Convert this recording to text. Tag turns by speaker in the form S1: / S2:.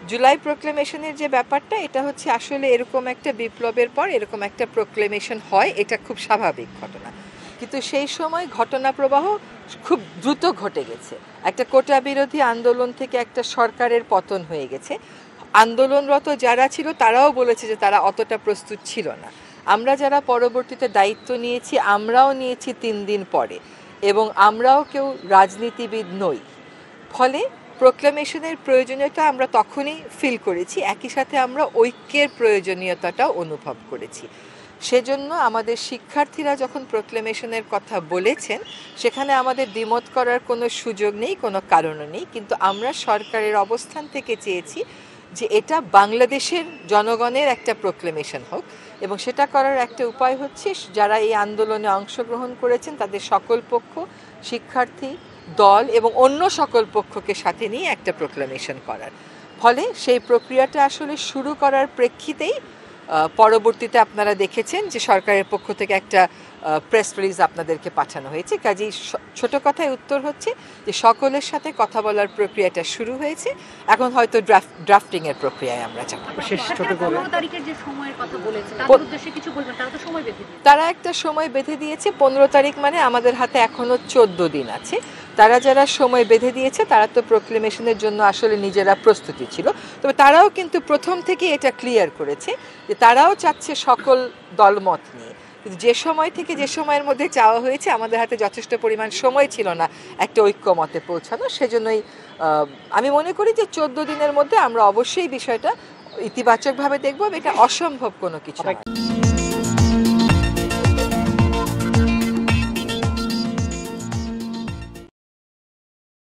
S1: জুলাই প্রোক্লেমেশনের যে ব্যাপারটা, এটা হচ্ছে আসলে এরকম একটা বিপ্লবের পর এরকম একটা প্রোক্লেমেশন হয়, এটা খুব স্বাভাবিক ঘটনা। কিন্তু সেই সময় ঘটনা প্রবাহ খুব দ্রুত ঘটে গেছে। একটা কোটা বিরোধী আন্দোলন থেকে একটা সরকারের পতন হয়ে গেছে। আন্দোলনরত যারা ছিল তারাও বলেছে যে তারা অতটা প্রস্তুত ছিল না। আমরা যারা পরবর্তীতে দায়িত্ব নিয়েছি, আমরাও নিয়েছি 3 দিন পরে, এবং আমরাও কেউ রাজনীতিবিদ নই। ফলে প্রোক্লেমেশনের প্রয়োজনীয়তা আমরা তখনই ফিল করেছি, একই সাথে আমরা ঐক্যের প্রয়োজনীয়তাটাও অনুভব করেছি। সেজন্য আমাদের শিক্ষার্থীরা যখন প্রোক্লেমেশনের কথা বলেছেন, সেখানে আমাদের দ্বিমত করার কোনো সুযোগ নেই, কোনো কারণও নেই। কিন্তু আমরা সরকারের অবস্থান থেকে চেয়েছি যে এটা বাংলাদেশের জনগণের একটা প্রোক্লেমেশন হোক, এবং সেটা করার একটা উপায় হচ্ছে যারা এই আন্দোলনে অংশগ্রহণ করেছেন তাদের সকল পক্ষ, শিক্ষার্থী, দল এবং অন্য সকল পক্ষকে সাথে নিয়ে একটা প্রোক্লেমেশন করার। ফলে সেই প্রক্রিয়াটা আসলে শুরু করার প্রেক্ষিতেই পরবর্তীতে আপনারা দেখেছেন যে সরকারের পক্ষ থেকে একটা প্রেস রিলিজ আপনাদেরকে পাঠানো হয়েছে। কাজেই ছোট কথায় উত্তর হচ্ছে যে সকলের সাথে কথা বলার প্রক্রিয়াটা শুরু হয়েছে, এখন হয়তো ড্রাফটিং এর প্রক্রিয়ায় আমরা যাব। তারা একটা সময় বেঁধে দিয়েছে 15 তারিখ, মানে আমাদের হাতে এখনো 14 দিন আছে। তারা যারা সময় বেঁধে দিয়েছে তারা তো প্রোক্লেমেশনের জন্য আসলে নিজেরা প্রস্তুতি ছিল, তবে তারাও কিন্তু প্রথম থেকে এটা ক্লিয়ার করেছে যে তারাও চাচ্ছে সকল দলমত নিয়ে। কিন্তু যে সময় থেকে যে সময়ের মধ্যে চাওয়া হয়েছে, আমাদের হাতে যথেষ্ট পরিমাণ সময় ছিল না একটা ঐক্যমতে পৌঁছানো। সেজন্যই আমি মনে করি যে 14 দিনের মধ্যে আমরা অবশ্যই বিষয়টা ইতিবাচকভাবে দেখব, এটা অসম্ভব কোনো কিছু নয়।